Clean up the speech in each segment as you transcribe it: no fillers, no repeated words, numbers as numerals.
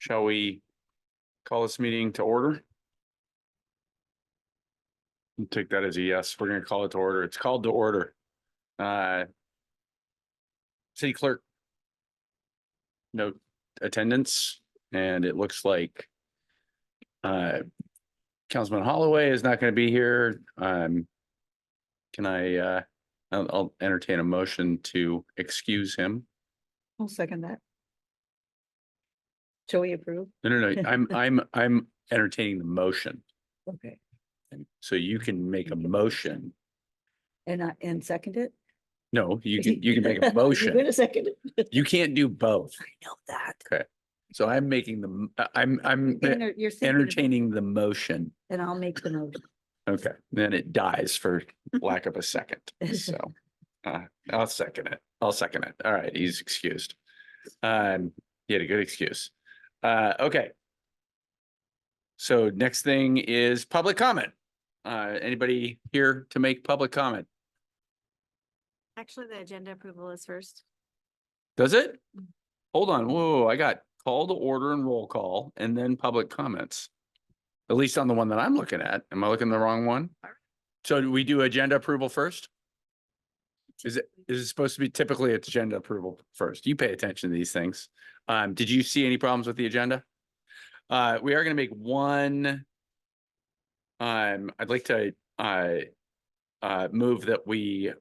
Shall we call this meeting to order? I'll take that as a yes. We're going to call it to order. It's called to order. City clerk. No attendance, and it looks like Councilman Holloway is not going to be here. Can I I'll entertain a motion to excuse him. I'll second that. Shall we approve? No. I'm entertaining the motion. Okay. So you can make a motion. And second it? No, you can make a You're motion. gonna second it? You can't do both. I know that. Okay. So I'm making I'm You're thinking of- entertaining the motion. And I'll make the motion. Okay, then it dies for lack of a second. So I'll second it. All right, he's excused. He had a good excuse. Okay. So next thing is public comment. Anybody here to make public comment? Actually, the agenda approval is first. Does it? Hold on. Whoa, I got call to order and roll call and then public comments. At least on the one that I'm looking at. Am I looking at the wrong one? So do we do agenda approval first? Is it supposed to be typically it's agenda approval first? You pay attention to these things. Did you see any problems with the agenda? We are going to make one. I'd like to move that we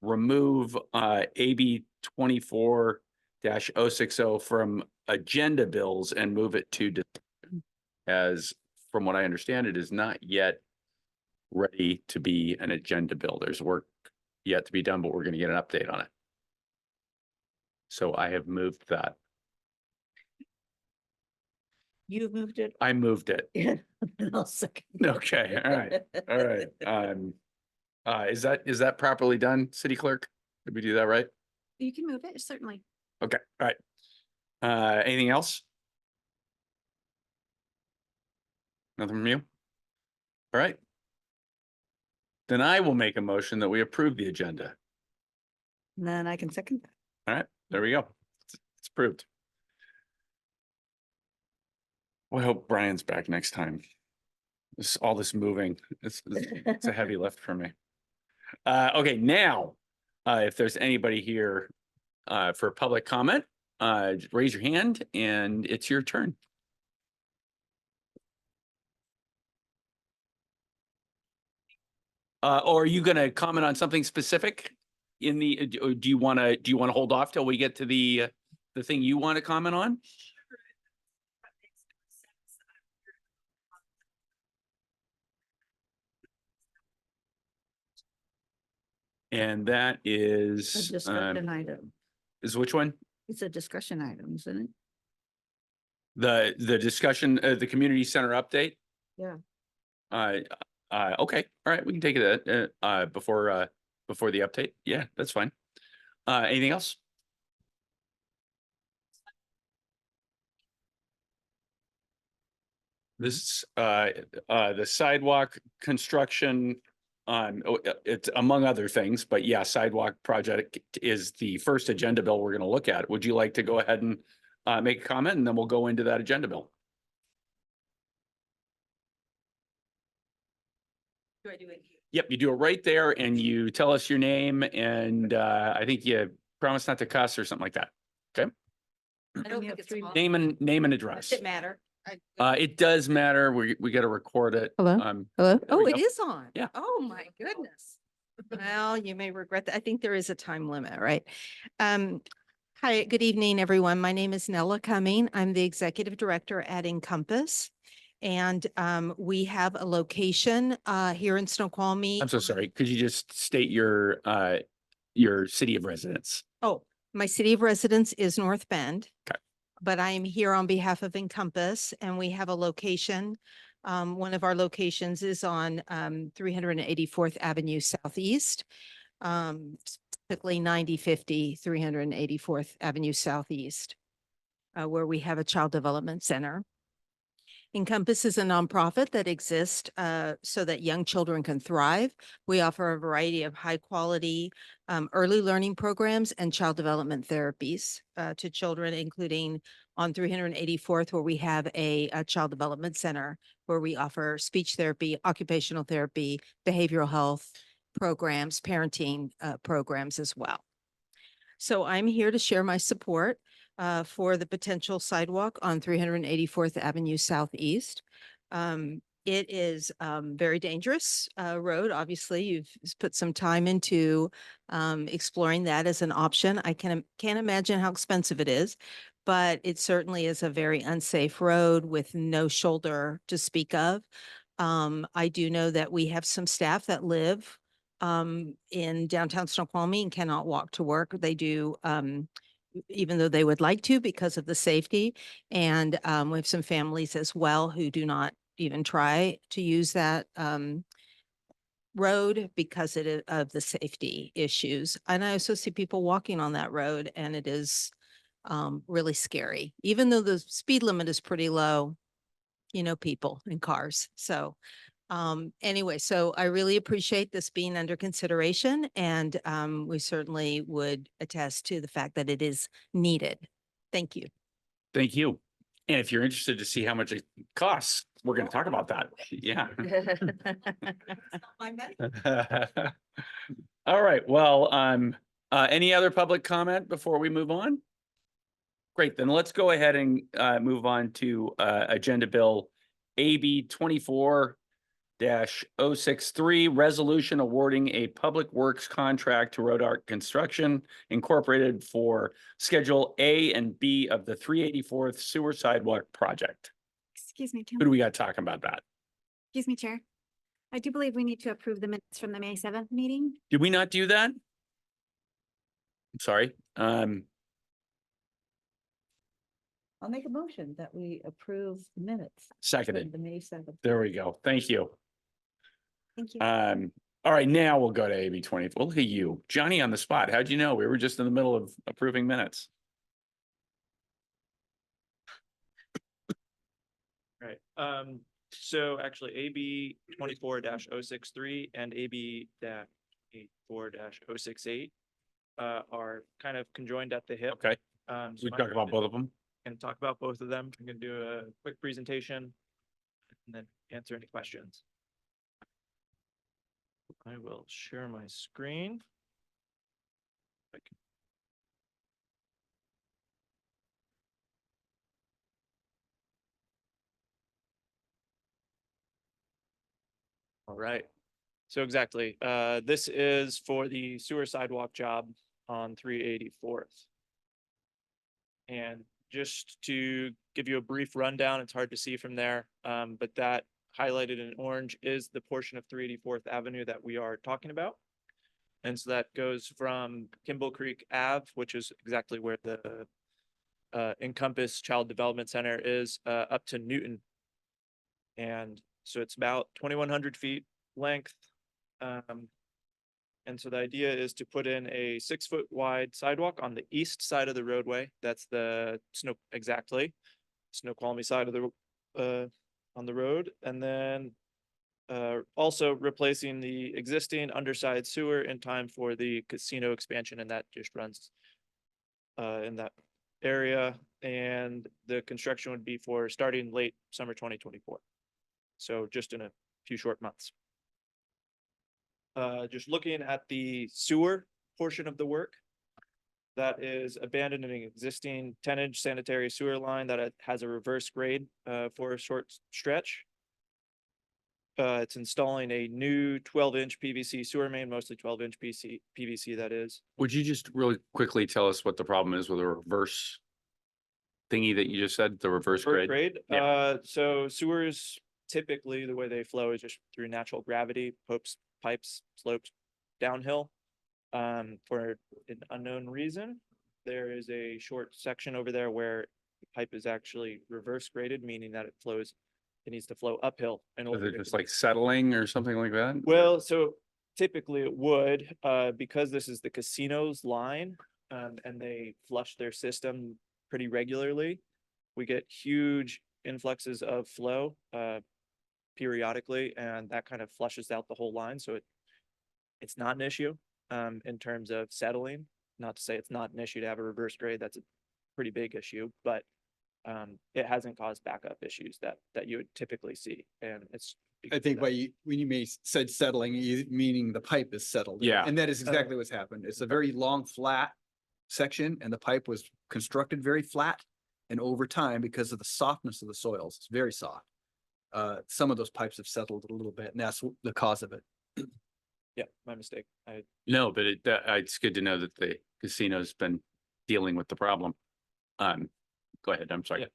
remove AB 24-060 from agenda bills and move it to, as from what I understand, it is not yet ready to be an agenda bill. There's work yet to be done, but we're going to get an update on it. So I have moved that. You moved it? I moved it. Yeah. I'll second. Okay, all right, all right. Is that properly done, city clerk? Did we do that right? You can move it, certainly. Okay, all right. Anything else? Nothing from you? All right. Then I will make a motion that we approve the agenda. And then I can second that. All right, there we go. It's approved. Well, I hope Brian's back next time. All this moving, it's a heavy lift for me. Okay, now, if there's anybody here for public comment, raise your hand and it's your turn. Or are you going to comment on something specific in the, do you want to hold off till we get to the thing you want to comment on? And that A is, discussion item. is which one? It's a discussion item, isn't it? The discussion, the community center update? Yeah. Okay, all right, we can take it before the update. Yeah, that's fine. Anything else? This the sidewalk construction, it's among other things, but yeah, sidewalk project is the first agenda bill we're going to look at. Would you like to go ahead and make a comment, and then we'll go into that agenda bill? Do I do it? Yep, you do it right there and you tell us your name and I think you promise not to cuss or something like that. Okay. I don't think it's all. Name and address. Does it matter? It does matter. We got to record it. Hello? There Hello? Oh, we it go. is on. Yeah. Oh, my goodness. Well, you may regret that. I think there is a time limit, right? Hi, good evening, everyone. My name is Nella Cumming. I'm the executive director at Encompass. And we have a location here in Snoqualmie. I'm so sorry. Could you just state your city of residence? Oh, my city of residence is North Bend. Okay. But I am here on behalf of Encompass and we have a location. One of our locations is on 384th Avenue Southeast, specifically 9050 384th Avenue Southeast, where we have a child development center. Encompass is a nonprofit that exists so that young children can thrive. We offer a variety of high quality early learning programs and child development therapies to children, including on 384th, where we have a child development center where we offer speech therapy, occupational therapy, behavioral health programs, parenting programs as well. So I'm here to share my support for the potential sidewalk on 384th Avenue Southeast. It is very dangerous road. Obviously, you've put some time into exploring that as an option. I can't imagine how expensive it is, but it certainly is a very unsafe road with no shoulder to speak of. I do know that we have some staff that live in downtown Snoqualmie and cannot walk to work. They do, even though they would like to because of the safety. And we have some families as well who do not even try to use that road because of the safety issues. And I also see people walking on that road, and it is really scary. Even though the speed limit is pretty low, you know, people and cars. So anyway, so I really appreciate this being under consideration, and we certainly would attest to the fact that it is needed. Thank you. Thank you. And if you're interested to see how much it costs, we're going to talk about that. Yeah. All right. Well, any other public comment before we move on? Great. Then let's go ahead and move on to Agenda Bill AB 24-063, resolution awarding a public works contract to Road Art Construction Incorporated for Schedule A and B of the 384th Sewer Sidewalk Project. Excuse me, Who do we got talking about that? excuse me, Chair. I do believe we need to approve the minutes from the May 7th meeting. Did we not do that? I'm sorry. I'll make a motion that we approve the minutes. Seconded. The May 7th. There we go. Thank you. Thank you. All right, now we'll go to AB 24. Look at you, Johnny on the spot. How'd you know? We were just in the middle of approving minutes. Right, so actually AB 24-063 and AB 84-068 are kind of conjoined at the hip. Okay, So we I'm talk about both of them. gonna talk about both of them. I'm gonna do a quick presentation and then answer any questions. I will share my screen. All right, so exactly, this is for the sewer sidewalk job on 384th. And just to give you a brief rundown, it's hard to see from there, but that highlighted in orange is the portion of 384th Avenue that we are talking about. And so that goes from Kimball Creek Ave, which is exactly where the Encompass Child Development Center is, up to Newton. And so it's about 2,100 feet length. And so the idea is to put in a 6-foot wide sidewalk on the east side of the roadway. That's the Snoqualmie side of the on the road. And then also replacing the existing underside sewer in time for the casino expansion, and that just runs in that area. And the construction would be for starting late summer 2024. So just in a few short months. Just looking at the sewer portion of the work, that is abandoning an existing 10-inch sanitary sewer line that has a reverse grade for a short stretch. It's installing a new 12-inch PVC sewer main, mostly 12-inch PVC that is. Would you just really quickly tell us what the problem is with the reverse thingy that you just said, the reverse grade? Yeah. So sewers, typically the way they flow is just through natural gravity, pipes slopes downhill. For an unknown reason, there is a short section over there where the pipe is actually reverse graded, meaning that it needs to flow uphill. Is it just like settling or something like that? Well, so typically it would, because this is the casino's line, and they flush their system pretty regularly. We get huge influxes of flow periodically, and that kind of flushes out the whole line. So it's not an issue in terms of settling. Not to say it's not an issue to have a reverse grade. That's a pretty big issue, but it hasn't caused backup issues that you would typically see, and it's. I because of think that. by when you said settling, meaning the pipe is settled. Yeah. And that is exactly what's happened. It's a very long, flat section and the pipe was constructed very flat. And over time, because of the softness of the soils, it's very soft. Some of those pipes have settled a little bit and that's the cause of it. Yeah, my mistake. No, but it's good to know that the casino's been dealing with the problem. Go ahead, I'm sorry.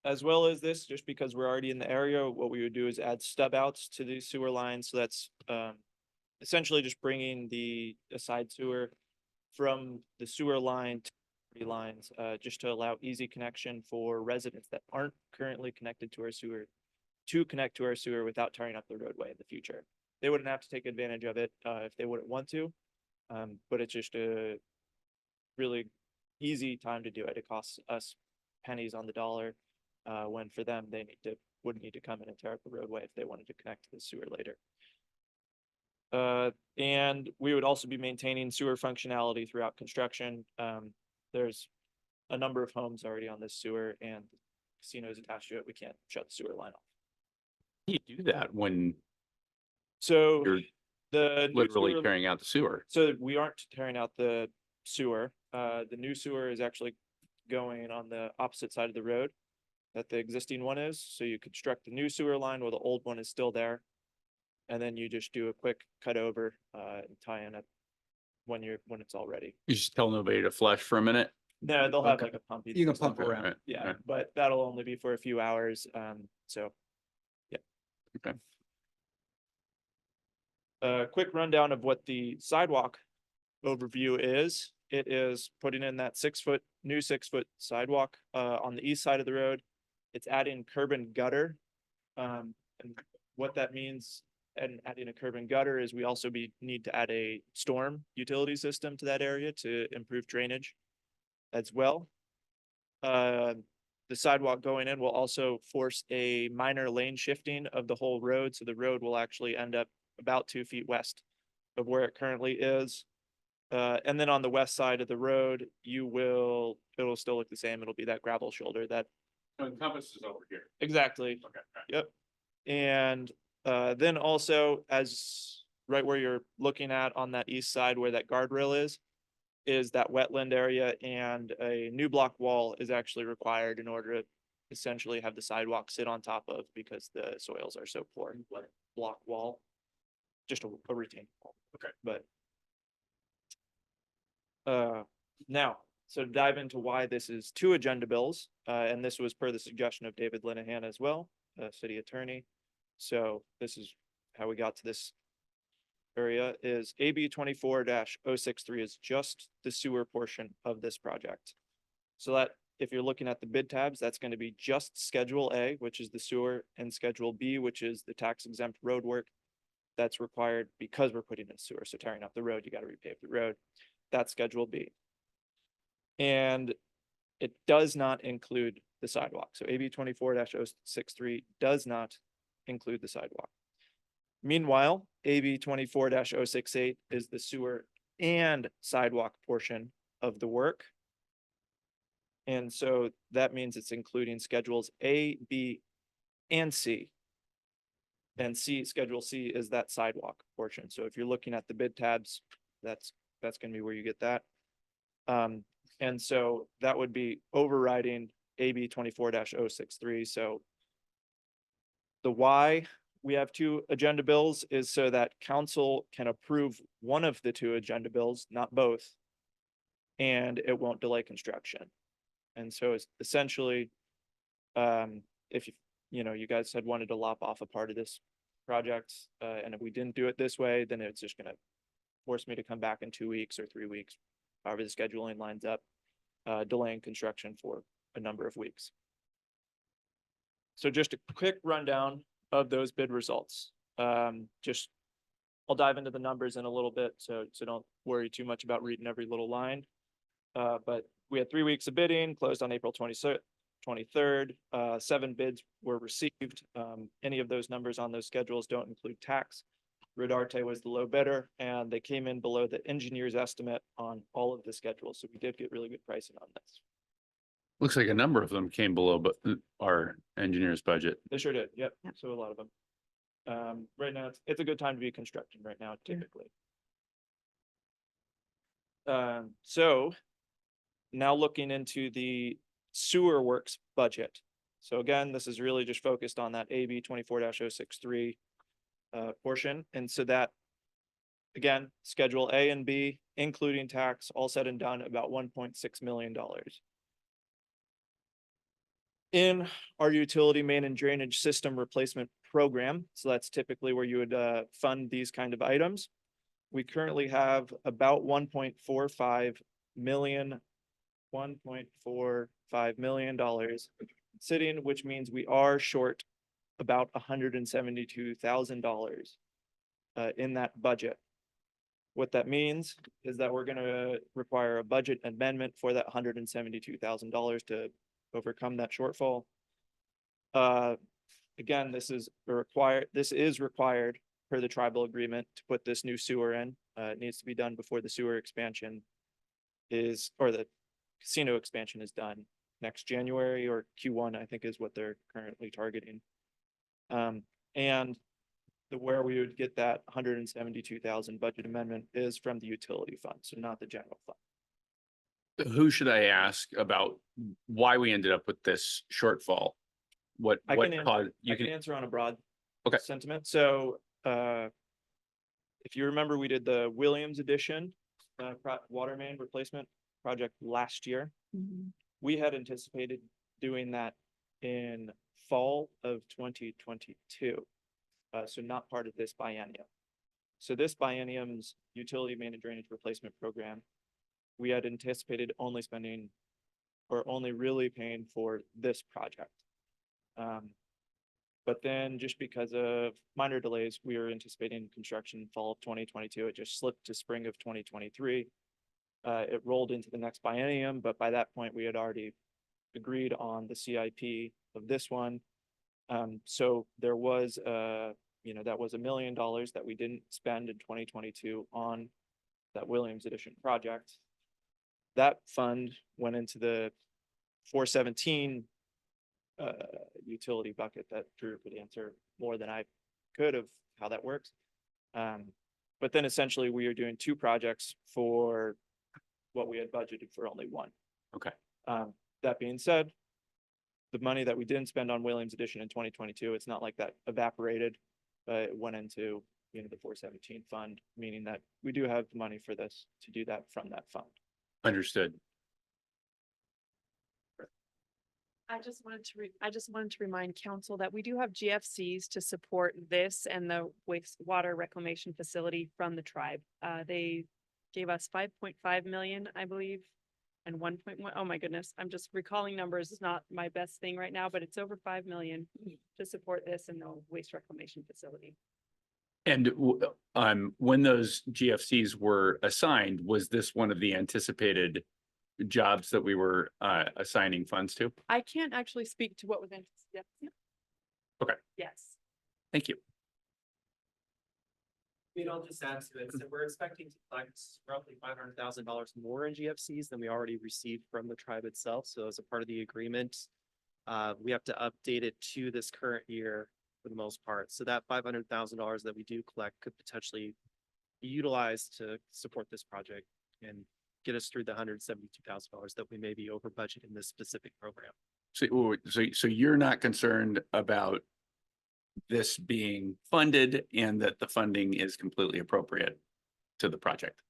As well as this, just because we're already in the area, what we would do is add stub outs to the sewer line. So that's essentially just bringing the side sewer from the sewer line to property lines, just to allow easy connection for residents that aren't currently connected to our sewer to connect to our sewer without tearing up the roadway in the future. They wouldn't have to take advantage of it if they wouldn't want to, but it's just a really easy time to do it. It costs us pennies on the dollar, when for them, they wouldn't need to come in and tear up the roadway if they wanted to connect to the sewer later. And we would also be maintaining sewer functionality throughout construction. There's a number of homes already on this sewer and casinos attached to it. We can't shut the sewer line off. You do that when So you're the new literally sewer- carrying out the sewer. So we aren't tearing out the sewer. The new sewer is actually going on the opposite side of the road that the existing one is. So you construct the new sewer line while the old one is still there. And then you just do a quick cut over, and tie in it when it's all ready. You just tell nobody to flush for a minute. No, they'll have Okay. like a pump. You can system. pump around. Right, Yeah, right. but that'll only be for a few hours. So. Yeah. Okay. A quick rundown of what the sidewalk overview is. It is putting in that new 6 foot sidewalk on the east side of the road. It's adding curb and gutter. And what that means and adding a curb and gutter is we also need to add a storm utility system to that area to improve drainage as well. The sidewalk going in will also force a minor lane shifting of the whole road. So the road will actually end up about 2 feet west of where it currently is. And then on the west side of the road, it'll still look the same. It'll be that gravel shoulder that. Compass is over here. Exactly. Okay. Yep. And then also as right where you're looking at on that east side where that guardrail is that wetland area, and a new block wall is actually required in order to essentially have the sidewalk sit on top of because the soils are so poor. Block wall, just a retaining wall. Okay. But now, so to dive into why this is 2 agenda bills, and this was per the suggestion of David Linehan as well, city attorney. So this is how we got to this area is AB 24-063 is just the sewer portion of this project. So that if you're looking at the bid tabs, that's going to be just Schedule A, which is the sewer, and Schedule B, which is the tax exempt road work that's required because we're putting in sewer. So tearing up the road, you got to repave the road. That's Schedule B. And it does not include the sidewalk. So AB 24-063 does not include the sidewalk. Meanwhile, AB 24-068 is the sewer and sidewalk portion of the work. And so that means it's including schedules A, B, and C. And Schedule C is that sidewalk portion. So if you're looking at the bid tabs, that's going to be where you get that. And so that would be overriding AB 24-063. So the why we have 2 agenda bills is so that council can approve one of the 2 agenda bills, not both, and it won't delay construction. And so it's essentially, if you guys had wanted to lop off a part of this project, and if we didn't do it this way, then it's just gonna force me to come back in 2 weeks or 3 weeks, however the scheduling lines up, delaying construction for a number of weeks. So just a quick rundown of those bid results. I'll dive into the numbers in a little bit, so don't worry too much about reading every little line. But we had 3 weeks of bidding, closed on April 23rd. 7 bids were received. Any of those numbers on those schedules don't include tax. Rodarte was the low bidder, and they came in below the engineer's estimate on all of the schedules. So we did get really good pricing on this. Looks like a number of them came below, but our engineer's budget. They sure did, yep, Yep. so a lot of them. Right now, it's a good time to be constructing right now, typically. So now looking into the sewer works budget. So again, this is really just focused on that AB 24-063 portion, and so that, again, Schedule A and B, including tax, all said and done, about $1.6 million. In our utility main and drainage system replacement program, so that's typically where you would fund these kind of items. We currently have about $1.45 million sitting, which means we are short about $172,000 in that budget. What that means is that we're gonna require a budget amendment for that $172,000 to overcome that shortfall. Again, this is required per the tribal agreement to put this new sewer in. It needs to be done before the sewer expansion or the casino expansion is done next January, or Q1, I think is what they're currently targeting. And where we would get that 172,000 budget amendment is from the utility fund, so not the general fund. Who should I ask about why we ended up with this shortfall? What I can answer- caused, I can answer on a broad Okay. sentiment. So, if you remember, we did the Williams edition, water main replacement project last year. Mhm. We had anticipated doing that in fall of 2022. So not part of this biennium. So this biennium's utility main and drainage replacement program, we had anticipated only spending or only really paying for this project. But then just because of minor delays, we were anticipating construction fall of 2022. It just slipped to spring of 2023. It rolled into the next biennium, but by that point, we had already agreed on the CIP of this one. So there was that was $1 million that we didn't spend in 2022 on that Williams edition project. That fund went into the 417 utility bucket that Drew could answer more than I could of how that works. But then essentially we are doing two projects for what we had budgeted for only one. Okay. That being said, the money that we didn't spend on Williams edition in 2022, it's not like that evaporated. It went into the 417 fund, meaning that we do have the money for this to do that from that fund. understood? I just wanted to remind council that we do have GFCs to support this and the wastewater reclamation facility from the tribe. They gave us 5.5 million, I believe, and 1.1. Oh my goodness, I'm just recalling numbers. It's not my best thing right now, but it's over 5 million to support this and the waste reclamation facility. And when those GFCs were assigned, was this one of the anticipated jobs that we were assigning funds to? I can't actually speak to what was anticipated. Okay. Yes. Thank you. I'll just add to it. So we're expecting to collect roughly $500,000 more in GFCs than we already received from the tribe itself. So as a part of the agreement, we have to update it to this current year for the most part. So that $500,000 that we do collect could potentially be utilized to support this project and get us through the $172,000 that we may be over budget in this specific program. So you're not concerned about this being funded and that the funding is completely appropriate to the project?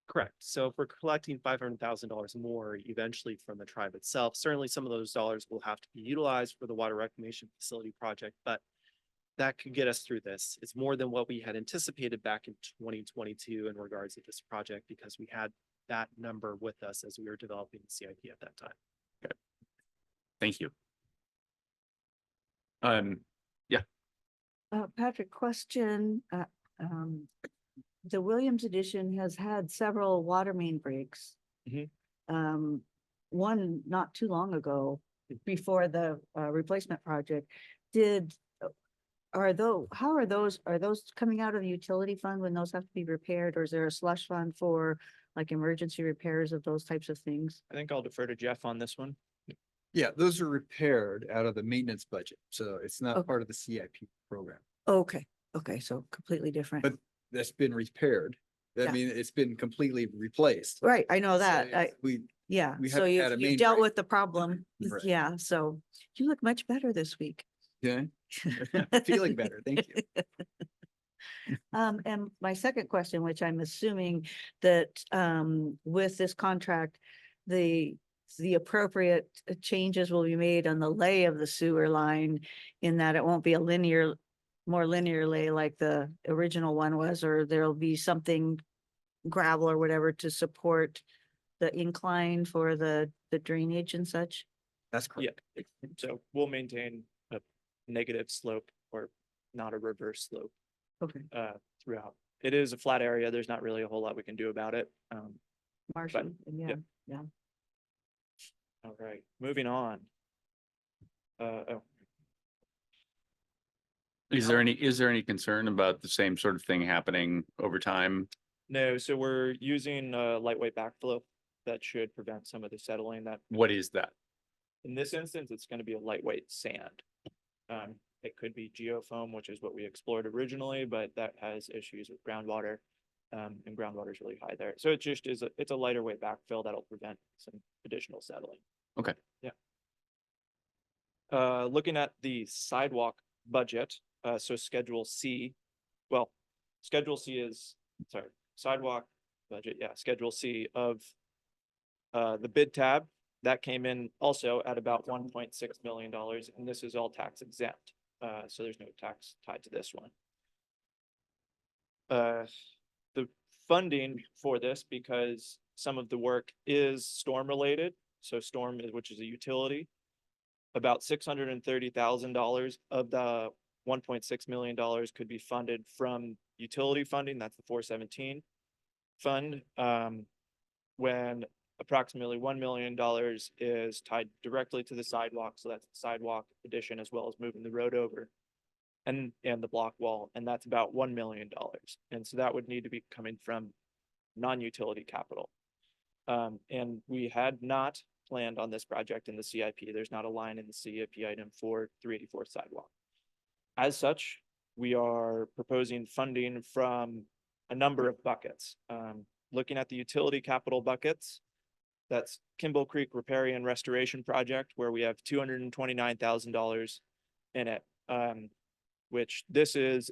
Correct. So if we're collecting $500,000 more eventually from the tribe itself, certainly some of those dollars will have to be utilized for the water reclamation facility project, but that could get us through this. It's more than what we had anticipated back in 2022 in regards to this project, because we had that number with us as we were developing the CIP at that time. Okay. Thank you. Patrick, question, the Williams edition has had several water main breaks. Mhm. One not too long ago, before the replacement project, how are those coming out of the utility fund when those have to be repaired, or is there a slush fund for like emergency repairs of those types of things? I think I'll defer to Jeff on this one. Yeah, those are repaired out of the maintenance budget, so it's not Okay. part of the CIP program. Okay, okay, so completely different. But that's been repaired. I Yeah. mean, it's been completely replaced. Right, I know So that. We, Yeah, we so haven't had a you've main dealt break. with the problem. Right. Yeah, so you look much better this week. yeah, feeling better, thank you. And my second question, which I'm assuming that with this contract, the appropriate changes will be made on the lay of the sewer line in that it won't be a more linear lay like the original one was, or there'll be something gravel or whatever to support the incline for the drainage and such. That's Yeah, correct. so we'll maintain a negative slope or not a reverse slope Okay. throughout. It is a flat area. There's not really a whole lot we can do about it. Marshy, yeah, yep. yeah. All right, moving on. Oh, Is there any concern about the same sort of thing happening over time? no, so we're using lightweight backflow that should prevent some of the settling that What is that? in this instance, it's going to be a lightweight sand. It could be geofoam, which is what we explored originally, but that has issues with groundwater. And groundwater is really high there. So it just is, it's a lighter weight backfill that'll prevent some additional settling. Okay. Yeah. Looking at the sidewalk budget, so Schedule C, well, Schedule C is, sorry, sidewalk budget, yeah, Schedule C of the bid tab, that came in also at about $1.6 million, and this is all tax exempt. So there's no tax tied to this one. The funding for this, because some of the work is storm related, so storm, which is a utility, about $630,000 of the $1.6 million could be funded from utility funding. That's the 417 fund. When approximately $1 million is tied directly to the sidewalk. So that's the sidewalk addition as well as moving the road over and the block wall. And that's about $1 million. And so that would need to be coming from non-utility capital. And we had not planned on this project in the CIP. There's not a line in the CIP item for 384 sidewalk. As such, we are proposing funding from a number of buckets. Looking at the utility capital buckets, that's Kimball Creek Riparian Restoration Project, where we have $229,000 in it, which this is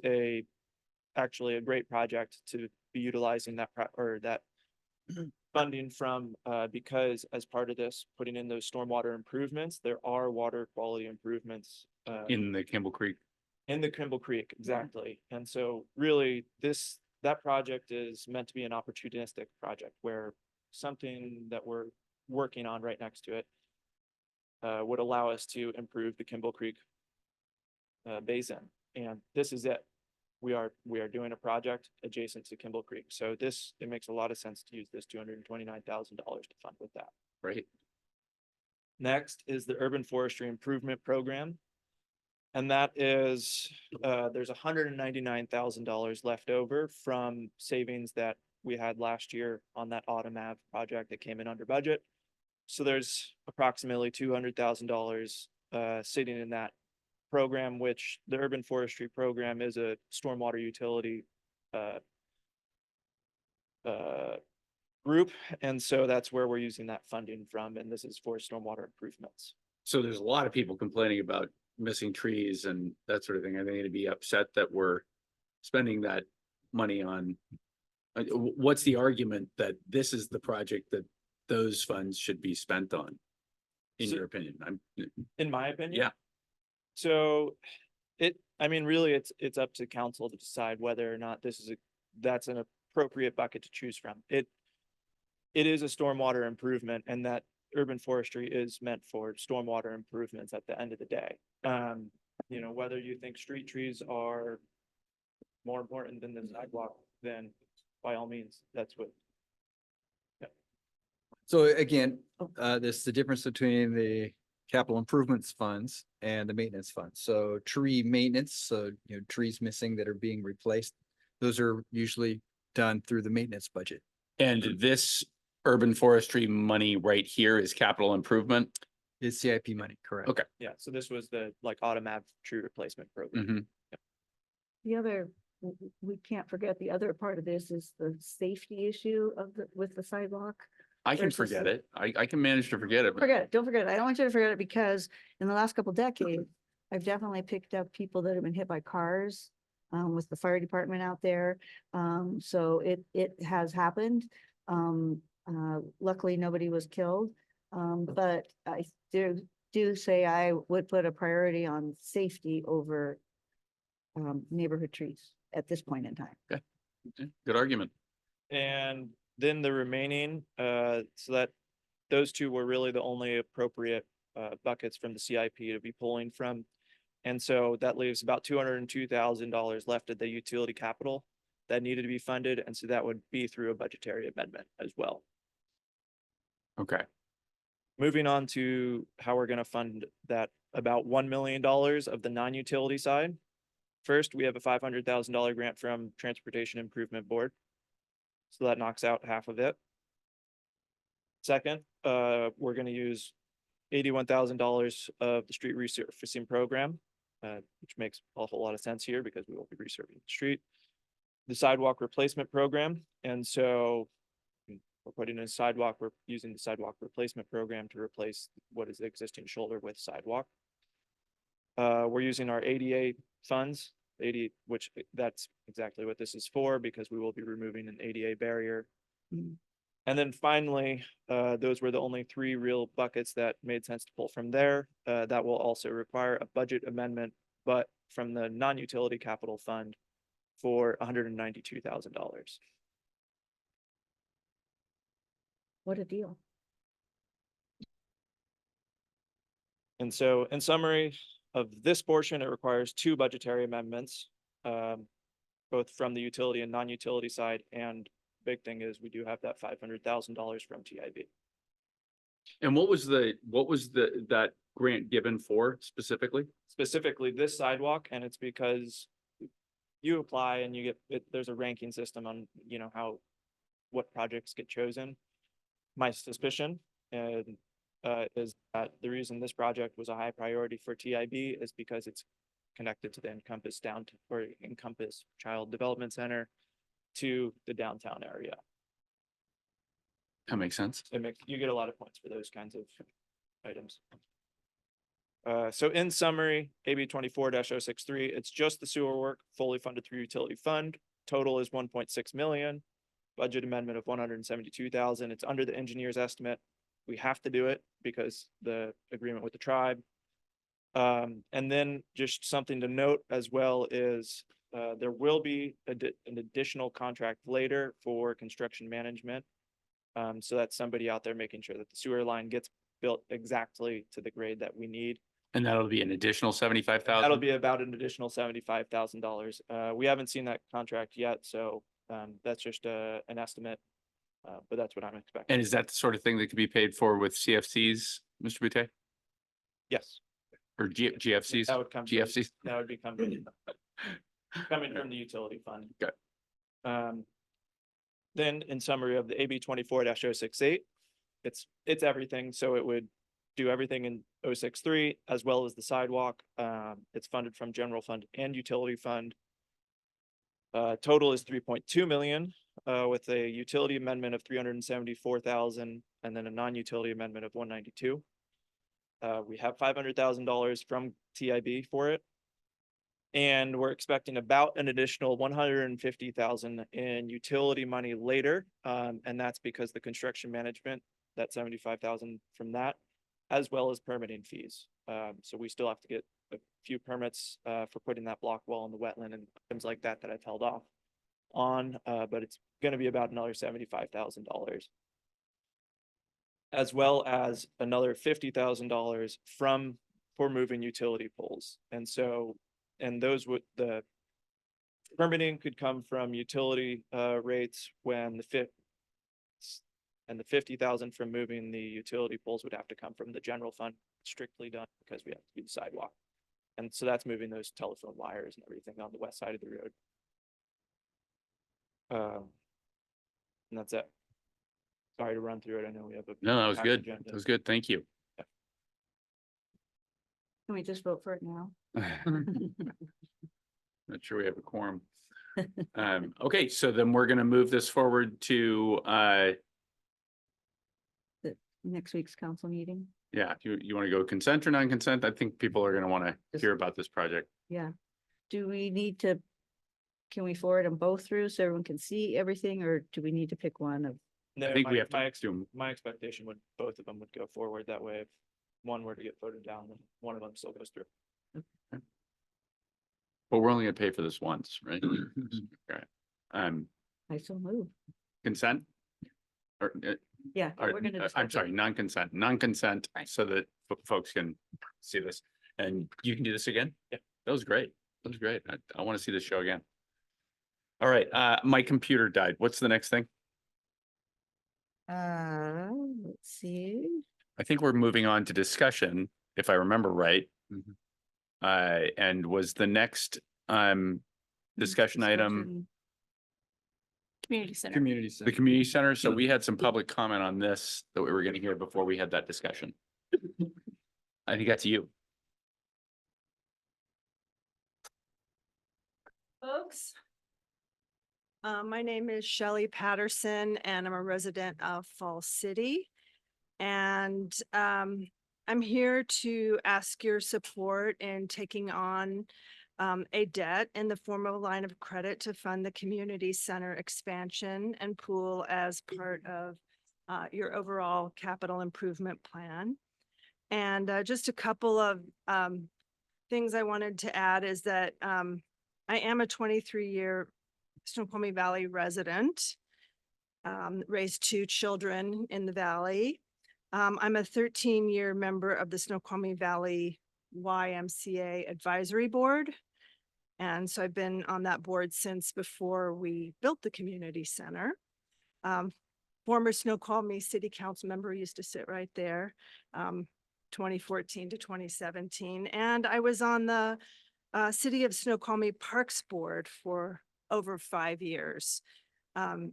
actually a great project to be utilizing that funding from, because as part of this, putting in those stormwater improvements, there are water quality improvements In the Kimball Creek? in the Kimball Creek, exactly. And so really that project is meant to be an opportunistic project where something that we're working on right next to it would allow us to improve the Kimball Creek basin. And this is it. We are doing a project adjacent to Kimball Creek. So it makes a lot of sense to use this $229,000 to fund with that. Right. Next is the Urban Forestry Improvement Program. And that is, there's $199,000 left over from savings that we had last year on that Autumn Ave project that came in under budget. So there's approximately $200,000 sitting in that program, which the Urban Forestry Program is a stormwater utility group. And so that's where we're using that funding from. And this is for stormwater improvements. So there's a lot of people complaining about missing trees and that sort of thing. Are they going to be upset that we're spending that money on? What's the argument that this is the project that those funds should be spent on? In So- your opinion? In my opinion? Yeah. So really, it's up to council to decide whether or not that's an appropriate bucket to choose from. It is a stormwater improvement, and that urban forestry is meant for stormwater improvements at the end of the day. Whether you think street trees are more important than the sidewalk, then by all means, that's what. So again, this is the difference between the capital improvements funds and the maintenance funds. So tree maintenance, so trees missing that are being replaced, those are usually done through the maintenance budget. And this urban forestry money right here is capital improvement? It's CIP money, correct? Okay. Yeah, so this was the like automatic tree replacement program. Mhm. The other, we can't forget the other part of this is the safety issue of with the sidewalk. I can versus forget the- it. I can manage to forget it. but- Forget it, don't forget it. I don't want you to forget it because in the last couple decades, I've definitely picked up people that have been hit by cars with the fire department out there. So it has happened. Luckily, nobody was killed. But I do say I would put a priority on safety over neighborhood trees at this point in time. Good argument. And then the remaining, so that those two were really the only appropriate buckets from the CIP to be pulling from. And so that leaves about $202,000 left at the utility capital that needed to be funded. And so that would be through a budgetary amendment as well. Okay. Moving on to how we're gonna fund that about $1 million of the non-utility side. First, we have a $500,000 grant from Transportation Improvement Board. So that knocks out half of it. Second, we're gonna use $81,000 of the street resurfacing program, which makes a whole lot of sense here because we will be resurfacing the street. The sidewalk replacement program, and so we're putting in a sidewalk, we're using the sidewalk replacement program to replace what is the existing shoulder width sidewalk. We're using our ADA funds, which that's exactly what this is for, because we will be removing an ADA barrier. Mm. And then finally, those were the only three real buckets that made sense to pull from there. That will also require a budget amendment, but from the non-utility capital fund for $192,000. What a deal. And so in summary of this portion, it requires two budgetary amendments, both from the utility and non-utility side. And big thing is we do have that $500,000 from TIB. And what was that grant given for specifically? Specifically this sidewalk, and it's because you apply and you get, there's a ranking system on, what projects get chosen. My suspicion is that the reason this project was a high priority for TIB is because it's connected to the Encompass Child Development Center to the downtown area. That makes sense. You get a lot of points for those kinds of items. So in summary, AB 24-063, it's just the sewer work fully funded through utility fund. Total is 1.6 million. Budget amendment of 172,000. It's under the engineer's estimate. We have to do it because the agreement with the tribe. And then just something to note as well is there will be an additional contract later for construction management. So that's somebody out there making sure that the sewer line gets built exactly to the grade that we need. And that'll be an additional 75,000? That'll be about an additional $75,000. We haven't seen that contract yet, so that's just an estimate. But that's what I'm expecting. And is that the sort of thing that could be paid for with CFCs, Mr. Boutte? Yes, Or GFCs? that would come. GFCs? That would be coming from the utility fund. Okay. Then in summary of the AB 24-068, it's everything. So it would do everything in 063 as well as the sidewalk. It's funded from general fund and utility fund. Total is 3.2 million with a utility amendment of 374,000 and then a non-utility amendment of 192. We have $500,000 from TIB for it. And we're expecting about an additional 150,000 in utility money later. And that's because the construction management, that 75,000 from that, as well as permitting fees. So we still have to get a few permits for putting that block wall in the wetland and things like that I've held off on, but it's going to be about another $75,000. As well as another $50,000 for moving utility poles. And those would, the permitting could come from utility rates when the 50,000 from moving the utility poles would have to come from the general fund, strictly done because we have to do the sidewalk. And so that's moving those telephone wires and everything on the west side of the road. And that's it. Sorry to run through it. I know we have a. No, that was packed good. agenda. That was good. Thank you. Can we just vote for it now? Not sure we have a quorum. Okay, so then we're gonna move this forward to, Next week's council meeting? yeah, you want to go consent or non-consent? I think people are gonna want to Just- hear about this project. Yeah. Do we need to, can we forward them both through so everyone can see everything, or do we need to pick one of? No, think we my- have to my ex- do 'em. My expectation would, both of them would go forward. That way, if one were to get voted down, then one of them still goes through. But we're only gonna pay for this once, right? Okay. I so move. Consent? Or, Yeah. or, we're gonna I'm discuss it. sorry, non-consent, so that folks can see this. And you can do this again? Yeah. That was great. That was great. I want to see this show again. All right, my computer died. What's the next thing? Let's see. I think we're moving on to discussion, if I remember right. Mhm. And was the next discussion item Community center. Community the center. community center? So we had some public comment on this that we were gonna hear before we had that discussion. I think that's you. Folks. My name is Shelley Patterson and I'm a resident of Fall City. And I'm here to ask your support in taking on a debt in the form of a line of credit to fund the community center expansion and pool as part of your overall capital improvement plan. And just a couple of things I wanted to add is that I am a 23-year Snoqualmie Valley resident, raised 2 children in the valley. I'm a 13-year member of the Snoqualmie Valley YMCA Advisory Board. And so I've been on that board since before we built the community center. Former Snoqualmie City Council member used to sit right there, 2014 to 2017. And I was on the City of Snoqualmie Parks Board for over 5 years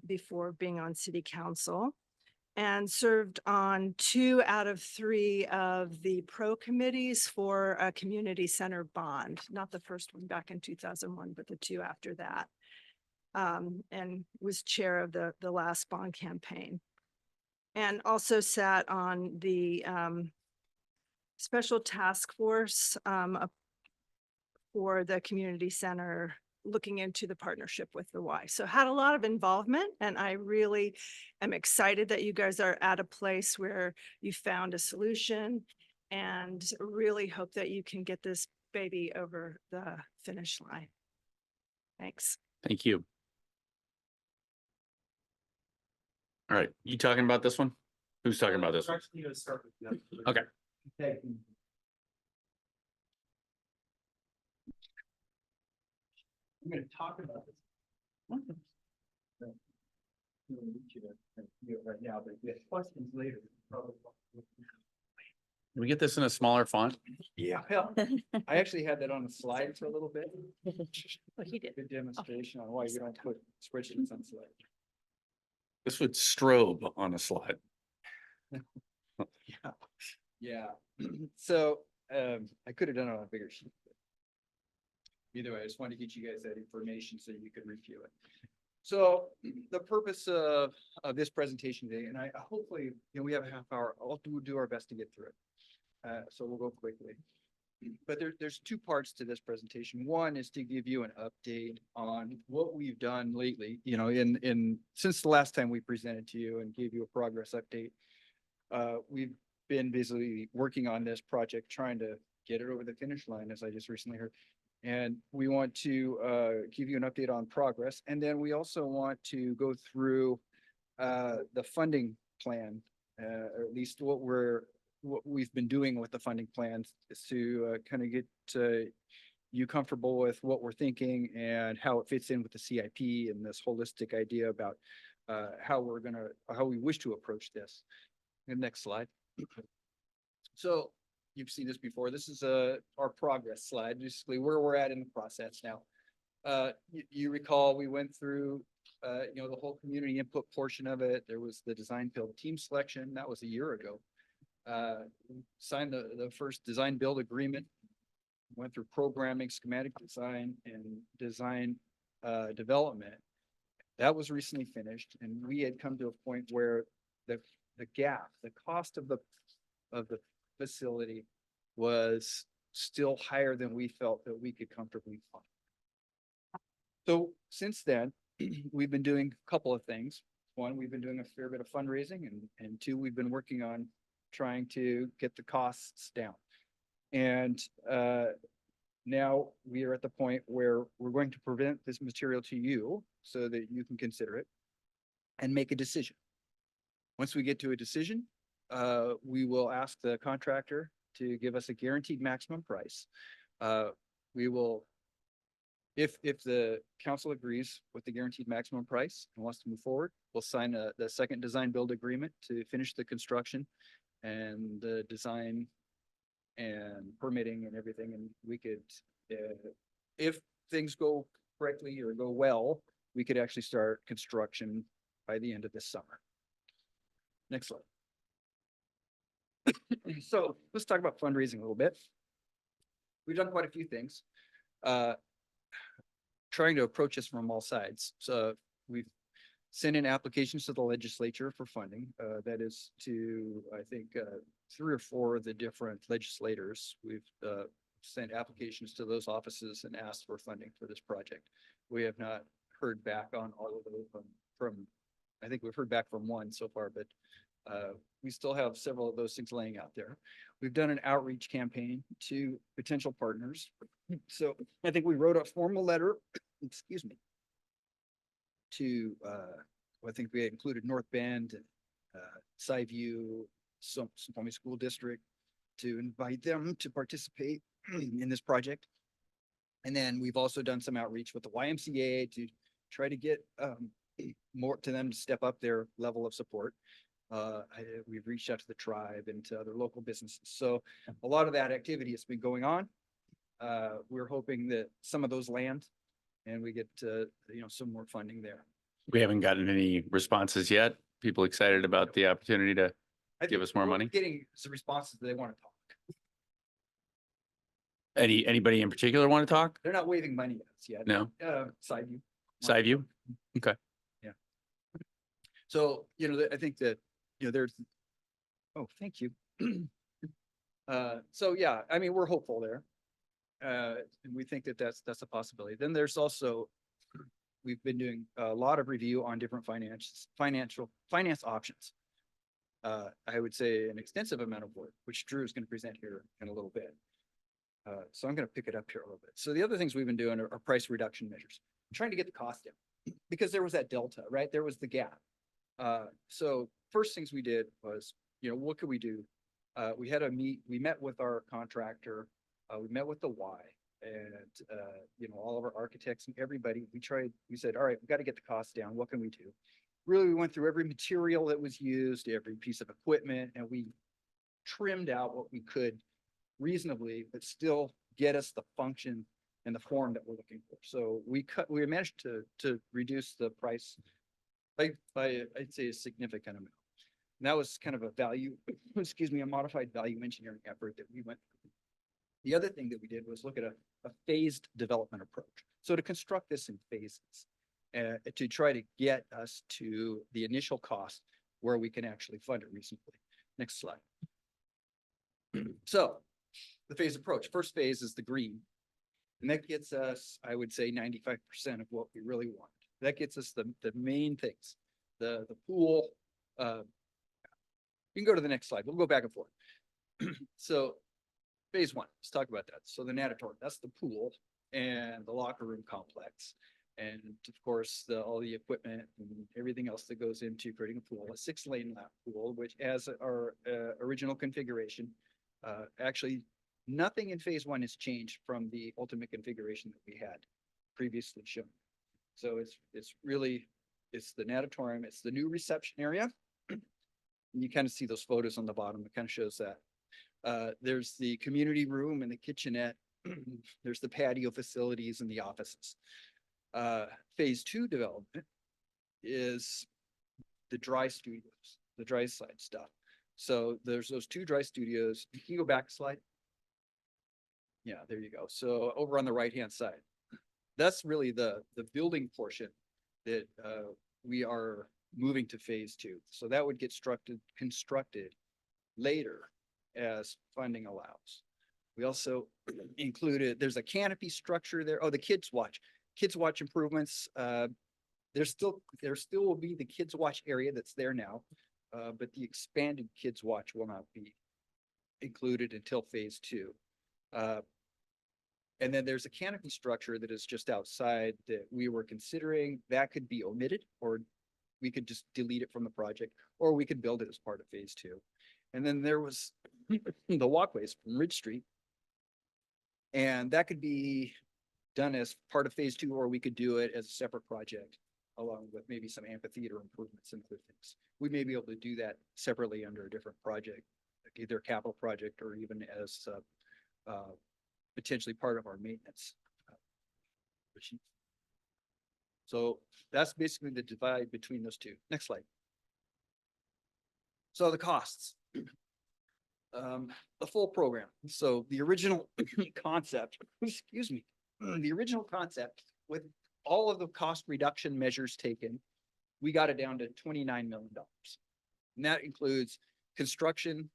before being on city council, and served on 2 out of 3 of the pro committees for a community center bond, not the first one back in 2001, but the 2 after that. And was chair of the last bond campaign. And also sat on the special task force for the community center, looking into the partnership with the Y. So had a lot of involvement, and I really am excited that you guys are at a place where you found a solution, and really hope that you can get this baby over the finish line. Thanks. Thank you. All right, you talking about this one? Who's talking about this one? Okay. I'm gonna talk about this. Right now, but if you have questions later. probably- Can we get this in a smaller font? Yeah, well, I actually had that on a slide for a little bit. What he did. Good demonstration on why you don't put spreadsheets on slides. This would strobe on a slide. Yeah, so I could have done it on a bigger sheet. Either way, I just wanted to get you guys that information so you could review it. So the purpose of this presentation today, and I hopefully, we have a half hour, I'll do our best to get through it. So we'll go quickly. But there's 2 parts to this presentation. One is to give you an update on what we've done lately, since the last time we presented to you and gave you a progress update. We've been busily working on this project, trying to get it over the finish line, as I just recently heard. And we want to give you an update on progress. And then we also want to go through the funding plan, or at least what we've been doing with the funding plans, is to kind of get you comfortable with what we're thinking and how it fits in with the CIP and this holistic idea about how we wish to approach this. The next slide. So you've seen this before. This is our progress slide, basically where we're at in the process now. You recall we went through the whole community input portion of it. There was the design build team selection. That was a year ago. Signed the first design build agreement went through programming, schematic design and design development. That was recently finished and we had come to a point where the gap, the cost of the facility was still higher than we felt that we could comfortably fund. So since then, we've been doing a couple of things. One, we've been doing a fair bit of fundraising and two, we've been working on trying to get the costs down. And now we are at the point where we're going to present this material to you so that you can consider it and make a decision. Once we get to a decision, we will ask the contractor to give us a guaranteed maximum price. We will, if the council agrees with the guaranteed maximum price and wants to move forward, we'll sign the second design build agreement to finish the construction and the design and permitting and everything. And we could, if things go correctly or go well, we could actually start construction by the end of this summer. Next slide. So let's talk about fundraising a little bit. We've done quite a few things. Trying to approach this from all sides. So we've sent in applications to the legislature for funding. That is to, I think, 3 or 4 of the different legislators. We've sent applications to those offices and asked for funding for this project. We have not heard back on all of those from I think we've heard back from one so far, but we still have several of those things laying out there. We've done an outreach campaign to potential partners. So I think we wrote a formal letter, excuse me, to, I think we included North Bend, Skyview, Snoqualmie School District to invite them to participate in this project. And then we've also done some outreach with the YMCA to try to get more to them to step up their level of support. We've reached out to the tribe and to other local businesses. So a lot of that activity has been going on. We're hoping that some of those land and we get some more funding there. We haven't gotten any responses yet. People excited about the opportunity to I give think us more we're money. Getting some responses that they want to talk. Anybody in particular want to talk? They're not waiving money at us yet. No, Skyview. side view? So, I think that, there's, oh, thank you. So, yeah, I mean, we're hopeful there. And we think that that's a possibility. Then there's also, we've been doing a lot of review on different finance options. I would say an extensive amount of work, which Drew is going to present here in a little bit. So I'm going to pick it up here a little bit. So the other things we've been doing are price reduction measures, trying to get the cost down because there was that delta, right? There was the gap. So first things we did was, what could we do? We met with our contractor, we met with the Y and, all of our architects and everybody, we said, all right, we got to get the cost down. What can we do? Really, we went through every material that was used, every piece of equipment, and we trimmed out what we could reasonably, but still get us the function and the form that we're looking for. So we managed to reduce the price by I'd say a significant amount. And that was kind of a a modified value engineering effort that we went through. The other thing that we did was look at a phased development approach. So to construct this in phases, to try to get us to the initial cost where we can actually fund it reasonably. Next slide. So the phase approach, first phase is the green. And that gets us, I would say 95% of what we really want. That gets us the main things, the pool. You can go to the next slide. We'll go back and forth. So phase 1, let's talk about that. So the natatorium, that's the pool and the locker room complex. And of course, all the equipment and everything else that goes into creating a pool, a 6-lane lap pool, which as our original configuration, actually nothing in phase 1 has changed from the ultimate configuration that we had previously shown. So it's the natatorium, it's the new reception area. And you kind of see those photos on the bottom, it kind of shows that. There's the community room and the kitchenette. There's the patio facilities and the offices. Phase 2 development is the dry studios, the dry side stuff. So there's those 2 dry studios. You can go back a slide. Yeah, there you go. So over on the right-hand side, that's really the building portion that we are moving to phase two. So that would get constructed later as funding allows. We also included, there's a canopy structure there. Oh, the Kids Watch improvements. There still will be the Kids Watch area that's there now. But the expanded Kids Watch will not be included until phase two. And then there's a canopy structure that is just outside that we were considering that could be omitted, or we could just delete it from the project, or we could build it as part of phase two. And then there was the walkways from Ridge Street. And that could be done as part of phase two, or we could do it as a separate project along with maybe some amphitheater improvements and other things. We may be able to do that separately under a different project, like either a capital project or even as potentially part of our maintenance. Regime. So that's basically the divide between those two. Next slide. So the costs. The full program. So the original concept, excuse me, the original concept with all of the cost reduction measures taken, we got it down to $29 million. And that includes construction,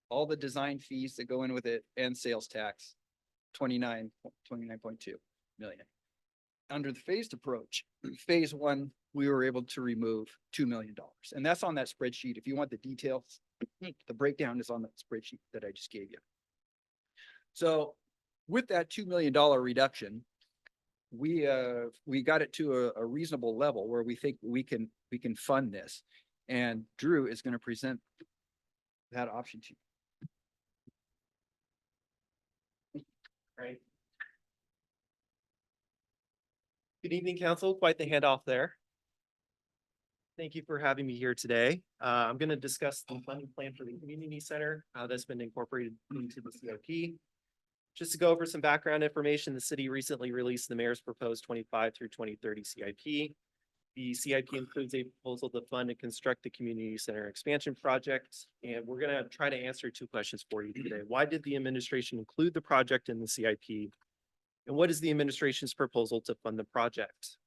all the design fees that go in with it, and sales tax, 29.2 million. Under the phased approach, phase one, we were able to remove $2 million. And that's on that spreadsheet. If you want the details, the breakdown is on that spreadsheet that I just gave you. So with that $2 million reduction, we got it to a reasonable level where we think we can fund this. And Drew is going to present that option to you. Right. Good evening, council. Quite the handoff there. Thank you for having me here today. I'm going to discuss the funding plan for the community center that's been incorporated into the CIP. Just to go over some background information, the city recently released the mayor's proposed 25 through 2030 CIP. The CIP includes a proposal to fund and construct the community center expansion project. And we're going to try to answer two questions for you today. Why did the administration include the project in the CIP? And what is the administration's proposal to fund the project?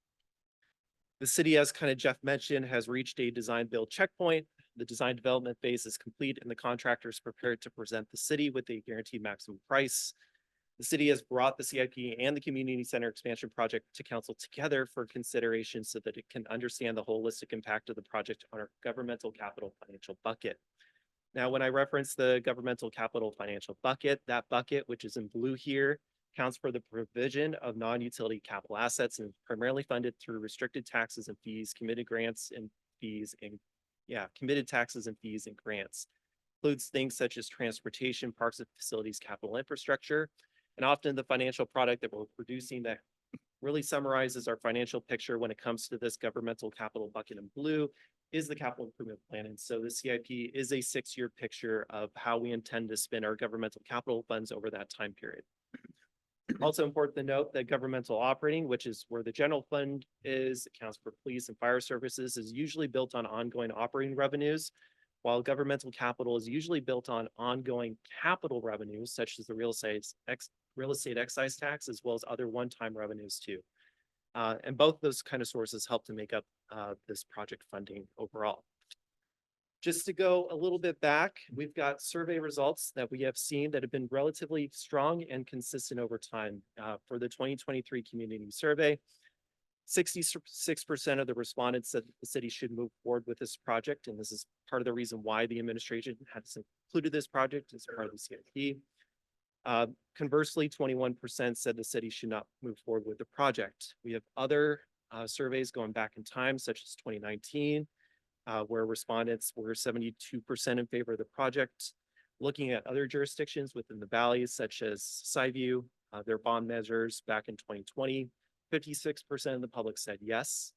The city, as kind of Jeff mentioned, has reached a design build checkpoint. The design development phase is complete and the contractor is prepared to present the city with a guaranteed maximum price. The city has brought the CIP and the community center expansion project to council together for consideration so that it can understand the holistic impact of the project on our governmental capital financial bucket. Now, when I reference the governmental capital financial bucket, that bucket, which is in blue here, accounts for the provision of non-utility capital assets and primarily funded through restricted taxes and fees, committed grants and fees, and committed taxes and fees and grants. Includes things such as transportation, parks and facilities, capital infrastructure, and often the financial product that we're producing that really summarizes our financial picture when it comes to this governmental capital bucket in blue is the capital improvement plan. And so the CIP is a 6-year picture of how we intend to spend our governmental capital funds over that time period. Also important to note that governmental operating, which is where the general fund is, accounts for police and fire services, is usually built on ongoing operating revenues, while governmental capital is usually built on ongoing capital revenues, such as the real estate excise tax, as well as other one-time revenues too. And both those kind of sources help to make up this project funding overall. Just to go a little bit back, we've got survey results that we have seen that have been relatively strong and consistent over time. For the 2023 community survey, 66% of the respondents said that the city should move forward with this project. And this is part of the reason why the administration has included this project as part of the CIP. Conversely, 21% said the city should not move forward with the project. We have other surveys going back in time, such as 2019, where respondents were 72% in favor of the project. Looking at other jurisdictions within the valleys, such as Skyview, their bond measures back in 2020, 56% of the public said yes.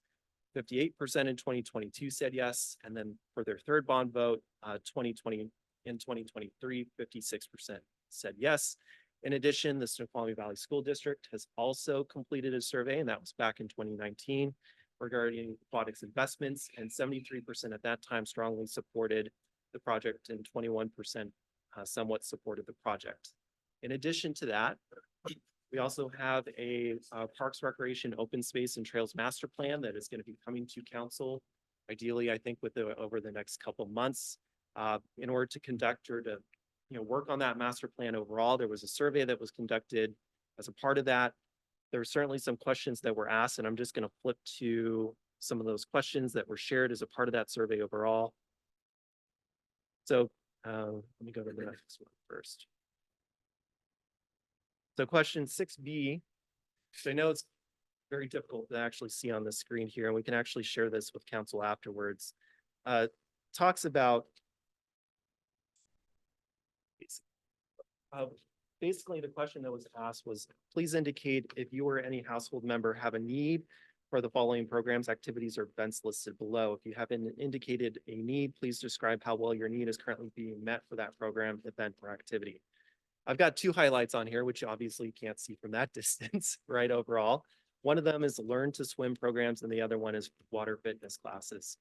58% in 2022 said yes. And then for their third bond vote, 2020 and 2023, 56% said yes. In addition, the Snoqualmie Valley School District has also completed a survey, and that was back in 2019, regarding aquatics investments, and 73% at that time strongly supported the project and 21% somewhat supported the project. In addition to that, we also have a Parks Recreation Open Space and Trails Master Plan that is going to be coming to council. Ideally, I think over the next couple months, in order to conduct or to, work on that master plan overall. There was a survey that was conducted as a part of that. There were certainly some questions that were asked, and I'm just going to flip to some of those questions that were shared as a part of that survey overall. So let me go to the next one first. So question 6B, so I know it's very difficult to actually see on the screen here, and we can actually share this with council afterwards. Talks about basically the question that was asked was, please indicate if you or any household member have a need for the following programs, activities, or events listed below. If you haven't indicated a need, please describe how well your need is currently being met for that program, event, or activity. I've got two highlights on here, which obviously you can't see from that distance, right, overall. One of them is learn to swim programs, and the other one is water fitness classes.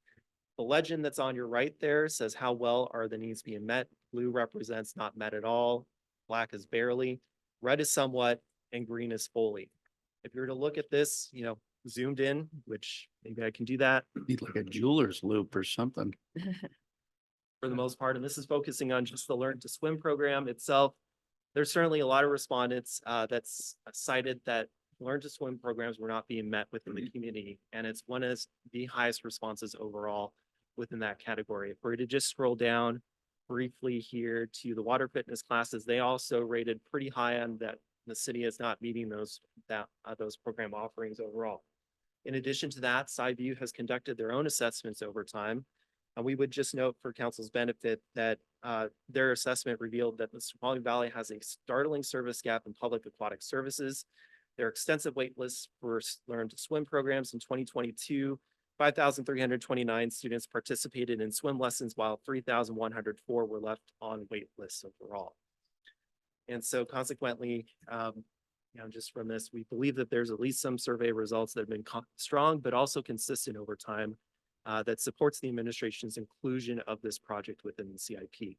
The legend that's on your right there says, how well are the needs being met? Blue represents not met at all, black is barely, red is somewhat, and green is fully. If you were to look at this, zoomed in, which maybe I can do that. Need like a jeweler's loop or something. For the most part, and this is focusing on just the Learn to Swim program itself. There's certainly a lot of respondents that's cited that Learn to Swim programs were not being met within the community, and it's one of the highest responses overall within that category. If we're to just scroll down briefly here to the water fitness classes, they also rated pretty high on that the city is not meeting those program offerings overall. In addition to that, SciView has conducted their own assessments over time. And we would just note for council's benefit that their assessment revealed that the Snoqualmie Valley has a startling service gap in public aquatic services. There are extensive wait lists for Learn to Swim programs. In 2022, 5,329 students participated in swim lessons, while 3,104 were left on wait lists overall. And so consequently, just from this, we believe that there's at least some survey results that have been strong, but also consistent over time that supports the administration's inclusion of this project within the CIP.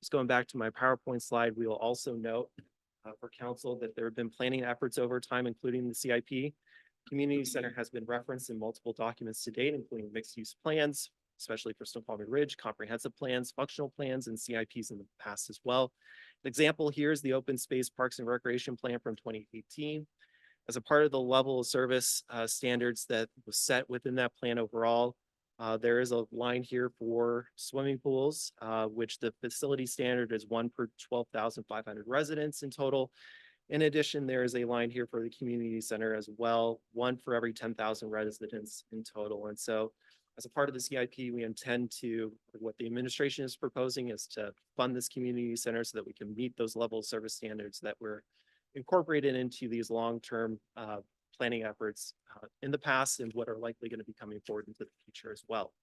Just going back to my PowerPoint slide, we will also note for council that there have been planning efforts over time, including the CIP. Community center has been referenced in multiple documents to date, including mixed use plans, especially for Snoqualmie Ridge, comprehensive plans, functional plans, and CIPs in the past as well. An example here is the Open Space Parks and Recreation Plan from 2018. As a part of the level of service standards that was set within that plan overall, there is a line here for swimming pools, which the facility standard is 1 per 12,500 residents in total. In addition, there is a line here for the community center as well, 1 for every 10,000 residents in total. And so as a part of the CIP, we intend to, what the administration is proposing is to fund this community center so that we can meet those level of service standards that were incorporated into these long-term planning efforts in the past and what are likely going to be coming forward into the future as well.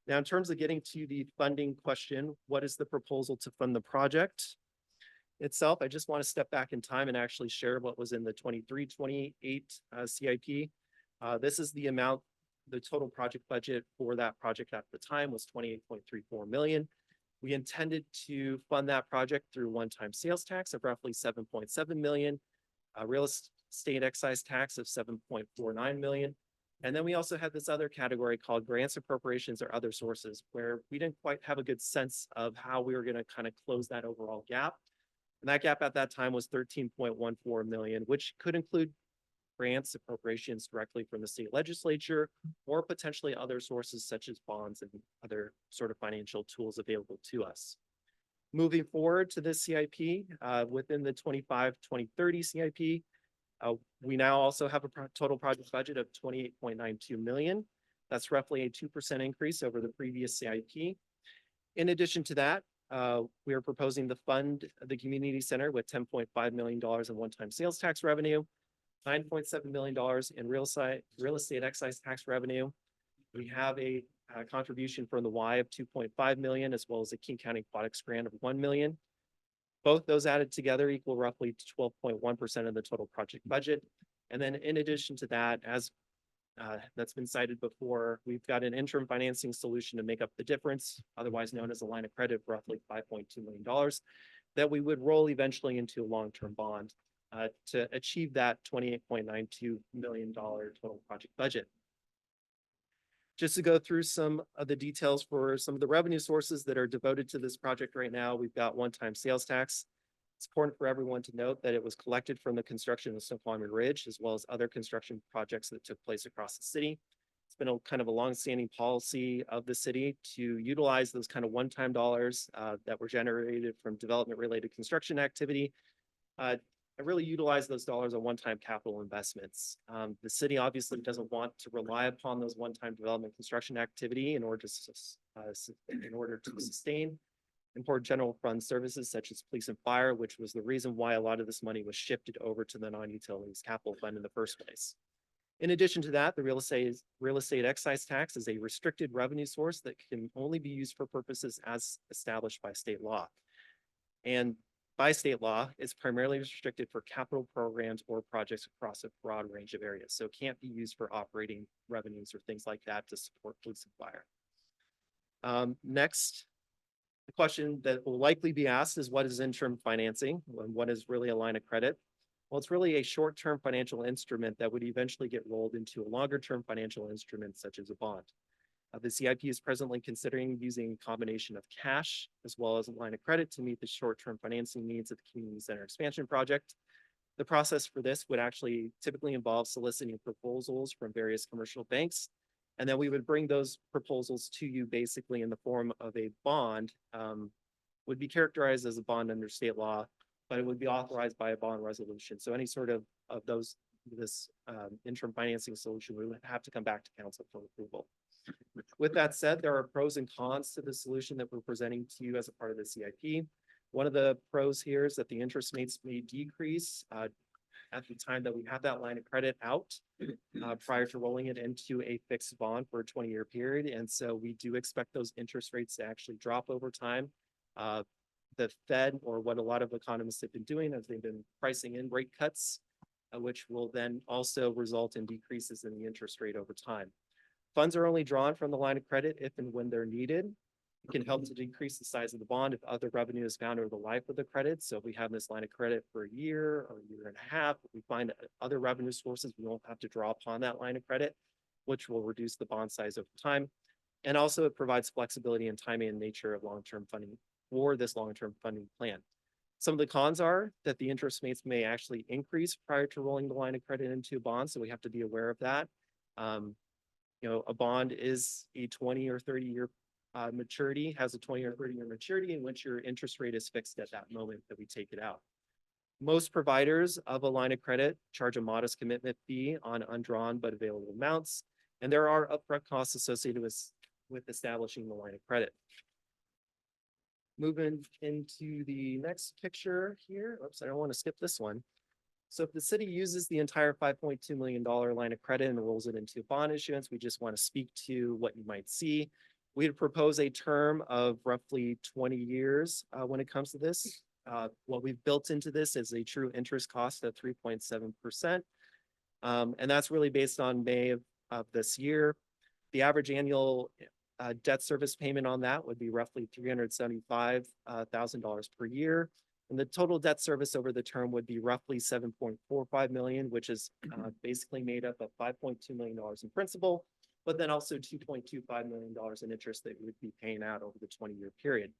Now, in terms of getting to the funding question, what is the proposal to fund the project itself? I just want to step back in time and actually share what was in the 23-28 CIP. This is the amount, the total project budget for that project at the time was 28.34 million. We intended to fund that project through one-time sales tax of roughly 7.7 million, real estate excise tax of 7.49 million. And then we also had this other category called grants, appropriations, or other sources, where we didn't quite have a good sense of how we were going to kind of close that overall gap. And that gap at that time was 13.14 million, which could include grants, appropriations directly from the state legislature, or potentially other sources such as bonds and other sort of financial tools available to us. Moving forward to this CIP, within the 25-2030 CIP, we now also have a total project budget of 28.92 million. That's roughly a 2% increase over the previous CIP. In addition to that, we are proposing to fund the community center with $10.5 million in one-time sales tax revenue, $9.7 million in real estate excise tax revenue. We have a contribution from the Y of 2.5 million, as well as a King County Aquatics grant of 1 million. Both those added together equal roughly 12.1% of the total project budget. And then in addition to that, as that's been cited before, we've got an interim financing solution to make up the difference, otherwise known as a line of credit, of roughly $5.2 million. that we would roll eventually into a long-term bond to achieve that $28.92 million total project budget. Just to go through some of the details for some of the revenue sources that are devoted to this project right now, we've got one-time sales tax. It's important for everyone to note that it was collected from the construction of Snoqualmie Ridge, as well as other construction projects that took place across the city. It's been a kind of a longstanding policy of the city to utilize those kind of one-time dollars that were generated from development-related construction activity and really utilize those dollars on one-time capital investments. The city obviously doesn't want to rely upon those one-time development construction activity in order to sustain important general fund services such as police and fire, which was the reason why a lot of this money was shifted over to the non-utilities capital fund in the first place. In addition to that, the real estate excise tax is a restricted revenue source that can only be used for purposes as established by state law. And by state law, it's primarily restricted for capital programs or projects across a broad range of areas. So it can't be used for operating revenues or things like that to support police and fire. Next, the question that will likely be asked is, what is interim financing and what is really a line of credit? Well, it's really a short-term financial instrument that would eventually get rolled into a longer-term financial instrument such as a bond. The CIP is presently considering using a combination of cash as well as a line of credit to meet the short-term financing needs of the community center expansion project. The process for this would actually typically involve soliciting proposals from various commercial banks. And then we would bring those proposals to you basically in the form of a bond, would be characterized as a bond under state law, but it would be authorized by a bond resolution. So any sort of this interim financing solution, we would have to come back to council for approval. With that said, there are pros and cons to the solution that we're presenting to you as a part of the CIP. One of the pros here is that the interest rates may decrease at the time that we have that line of credit out prior to rolling it into a fixed bond for a 20-year period. And so we do expect those interest rates to actually drop over time. The Fed, or what a lot of economists have been doing, is they've been pricing in rate cuts, which will then also result in decreases in the interest rate over time. Funds are only drawn from the line of credit if and when they're needed. It can help to decrease the size of the bond if other revenue is found over the life of the credit. So if we have this line of credit for a year or a year and a half, if we find other revenue sources, we won't have to draw upon that line of credit, which will reduce the bond size over time. And also it provides flexibility in timing and nature of long-term funding for this long-term funding plan. Some of the cons are that the interest rates may actually increase prior to rolling the line of credit into a bond. So we have to be aware of that. A bond is a 20 or 30 year maturity, has a 20 or 30 year maturity in which your interest rate is fixed at that moment that we take it out. Most providers of a line of credit charge a modest commitment fee on undrawn but available amounts, and there are upfront costs associated with establishing the line of credit. Moving into the next picture here. Oops, I don't want to skip this one. So if the city uses the entire $5.2 million line of credit and rolls it into bond issuance, we just want to speak to what you might see. We'd propose a term of roughly 20 years when it comes to this. What we've built into this is a true interest cost of 3.7%. And that's really based on May of this year. The average annual debt service payment on that would be roughly $375,000 per year. And the total debt service over the term would be roughly $7.45 million, which is basically made up of $5.2 million in principal, but then also $2.25 million in interest that we would be paying out over the 20-year period.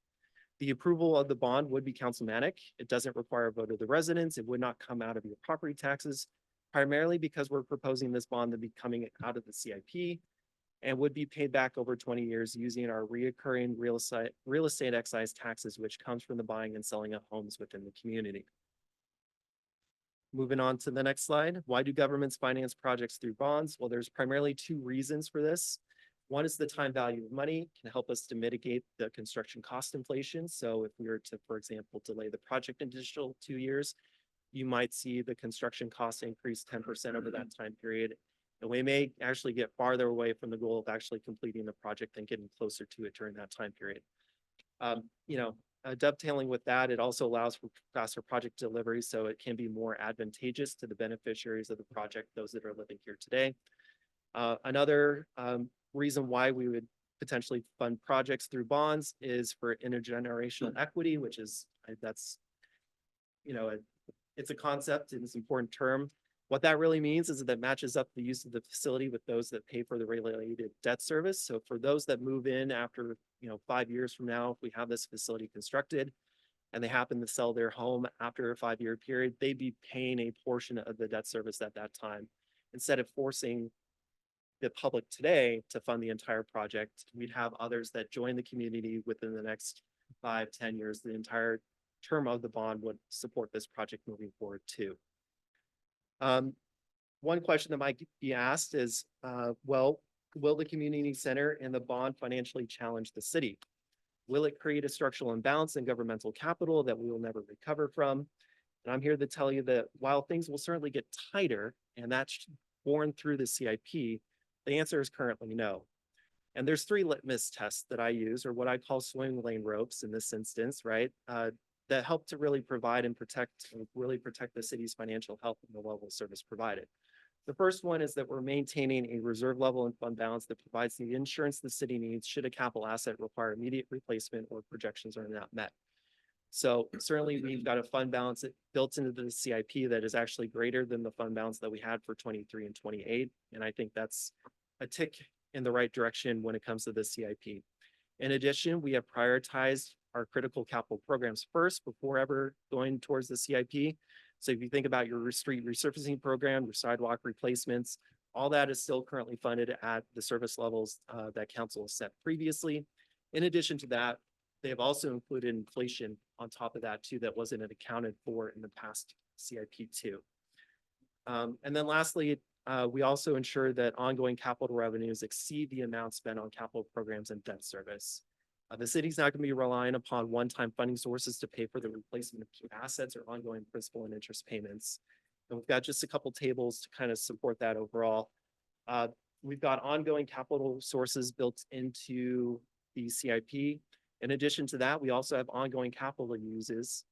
The approval of the bond would be councilmanic. It doesn't require a vote of the residents. It would not come out of your property taxes, primarily because we're proposing this bond to be coming out of the CIP and would be paid back over 20 years using our reoccurring real estate excise taxes, which comes from the buying and selling of homes within the community. Moving on to the next slide. Why do governments finance projects through bonds? Well, there's primarily two reasons for this. One is the time value of money can help us to mitigate the construction cost inflation. So if we were to, for example, delay the project an additional 2 years, you might see the construction costs increase 10% over that time period. And we may actually get farther away from the goal of actually completing the project and getting closer to it during that time period. Dovetailing with that, it also allows for faster project delivery, so it can be more advantageous to the beneficiaries of the project, those that are living here today. Another reason why we would potentially fund projects through bonds is for intergenerational equity, which is, that's it's a concept and it's an important term. What that really means is that it matches up the use of the facility with those that pay for the regulated debt service. So for those that move in after, 5 years from now, if we have this facility constructed and they happen to sell their home after a 5-year period, they'd be paying a portion of the debt service at that time. Instead of forcing the public today to fund the entire project, we'd have others that join the community within the next 5-10 years. The entire term of the bond would support this project moving forward too. One question that might be asked is, will the community center and the bond financially challenge the city? Will it create a structural imbalance in governmental capital that we will never recover from? And I'm here to tell you that while things will certainly get tighter, and that's born through the CIP, the answer is currently no. And there's 3 litmus tests that I use, or what I call swim lane ropes in this instance, right? That help to really provide and really protect the city's financial health and the level of service provided. The first one is that we're maintaining a reserve level and fund balance that provides the insurance the city needs should a capital asset require immediate replacement or projections are not met. So certainly we've got a fund balance built into the CIP that is actually greater than the fund balance that we had for 23 and 28. And I think that's a tick in the right direction when it comes to the CIP. In addition, we have prioritized our critical capital programs first before ever going towards the CIP. So if you think about your street resurfacing program, your sidewalk replacements, all that is still currently funded at the service levels that council has set previously. In addition to that, they have also included inflation on top of that too, that wasn't accounted for in the past CIP too. And then lastly, we also ensure that ongoing capital revenues exceed the amount spent on capital programs and debt service. The city's not going to be relying upon one-time funding sources to pay for the replacement of key assets or ongoing principal and interest payments. And we've got just a couple tables to kind of support that overall. We've got ongoing capital sources built into the CIP. In addition to that, we also have ongoing capital uses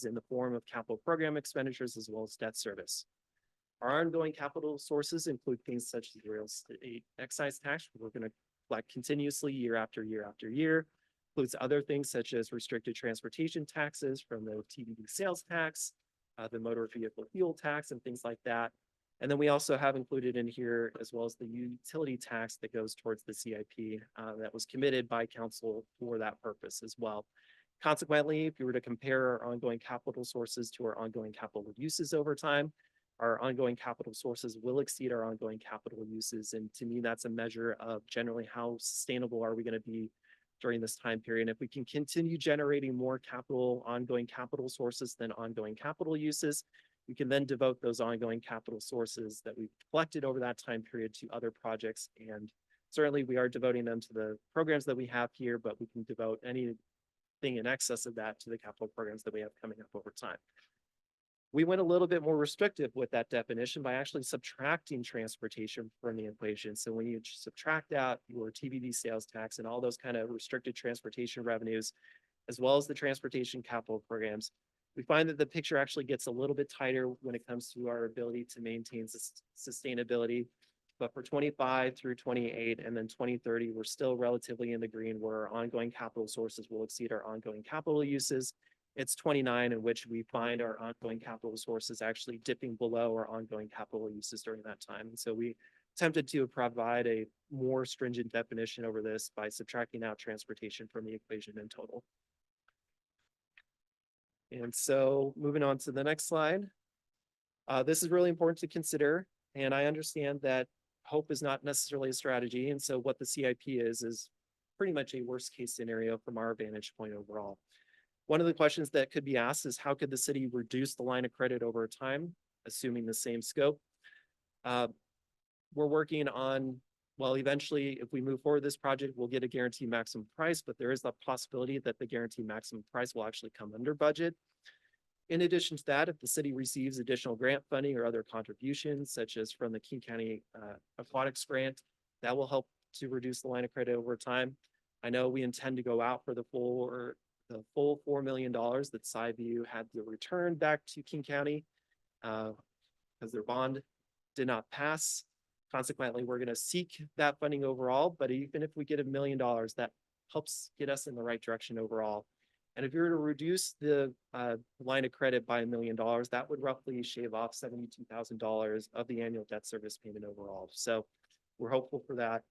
in the form of capital program expenditures as well as debt service. Our ongoing capital sources include things such as the real estate excise tax. We're going to collect continuously year after year after year. Includes other things such as restricted transportation taxes from the TBD sales tax, the motor vehicle fuel tax, and things like that. And then we also have included in here as well as the utility tax that goes towards the CIP that was committed by council for that purpose as well. Consequently, if you were to compare our ongoing capital sources to our ongoing capital uses over time, our ongoing capital sources will exceed our ongoing capital uses. And to me, that's a measure of generally how sustainable are we going to be during this time period. And if we can continue generating more capital, ongoing capital sources than ongoing capital uses, we can then devote those ongoing capital sources that we've collected over that time period to other projects. And certainly we are devoting them to the programs that we have here, but we can devote anything in excess of that to the capital programs that we have coming up over time. We went a little bit more restrictive with that definition by actually subtracting transportation from the equation. So when you subtract out your TBD sales tax and all those kind of restricted transportation revenues, as well as the transportation capital programs, we find that the picture actually gets a little bit tighter when it comes to our ability to maintain sustainability. But for 25 through 28 and then 2030, we're still relatively in the green where our ongoing capital sources will exceed our ongoing capital uses. It's 29 in which we find our ongoing capital sources actually dipping below our ongoing capital uses during that time. And so we attempted to provide a more stringent definition over this by subtracting out transportation from the equation in total. And so moving on to the next slide. This is really important to consider. And I understand that hope is not necessarily a strategy. And so what the CIP is pretty much a worst case scenario from our vantage point overall. One of the questions that could be asked is how could the city reduce the line of credit over time, assuming the same scope? We're working on, well, eventually, if we move forward this project, we'll get a guaranteed maximum price, but there is the possibility that the guaranteed maximum price will actually come under budget. In addition to that, if the city receives additional grant funding or other contributions, such as from the King County Aquatics Grant, that will help to reduce the line of credit over time. I know we intend to go out for the full $4 million that Skyview had to return back to King County because their bond did not pass. Consequently, we're going to seek that funding overall, but even if we get $1 million, that helps get us in the right direction overall. And if you were to reduce the line of credit by $1 million, that would roughly shave off $72,000 of the annual debt service payment overall. So we're hopeful for that.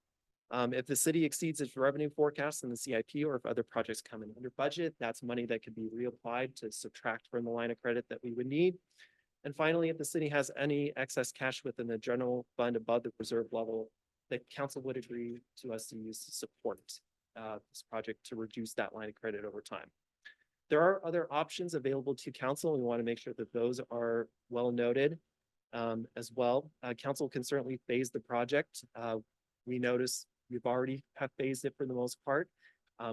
If the city exceeds its revenue forecast in the CIP, or if other projects come in under budget, that's money that could be reapplied to subtract from the line of credit that we would need. And finally, if the city has any excess cash within the general fund above the reserve level, the council would agree to us to use to support this project to reduce that line of credit over time. There are other options available to council. We want to make sure that those are well noted as well. Council can certainly phase the project. We notice we've already have phased it for the most part.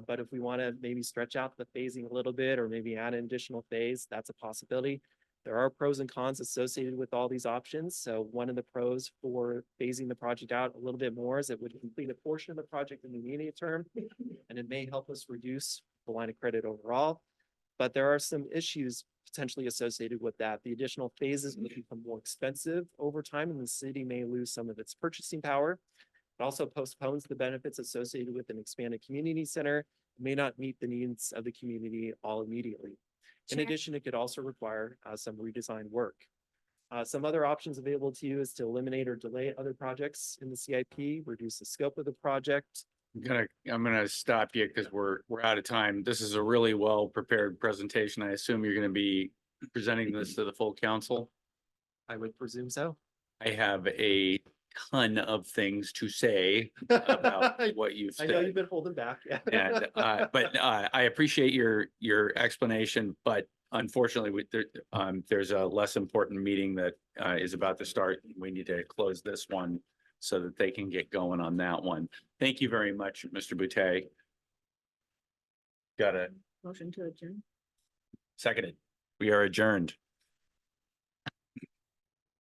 But if we want to maybe stretch out the phasing a little bit or maybe add an additional phase, that's a possibility. There are pros and cons associated with all these options. So one of the pros for phasing the project out a little bit more is it would complete a portion of the project in the immediate term, and it may help us reduce the line of credit overall. But there are some issues potentially associated with that. The additional phases will become more expensive over time, and the city may lose some of its purchasing power. It also postpones the benefits associated with an expanded community center, may not meet the needs of the community all immediately. In Chair. addition, it could also require some redesign work. Some other options available to you is to eliminate or delay other projects in the CIP, reduce the scope of the project. I'm gonna stop you because we're out of time. This is a really well-prepared presentation. I assume you're gonna be presenting this to the full council. I would presume so. I have a ton of things to say about what you've I know you've said. been holding back. Yeah. And, but I appreciate your explanation, but unfortunately, there's a less important meeting that is about to start. We need to close this one so that they can get going on that one. Thank you very much, Mr. Boutte. Got it. Motion to adjourn. Seconded. We are adjourned.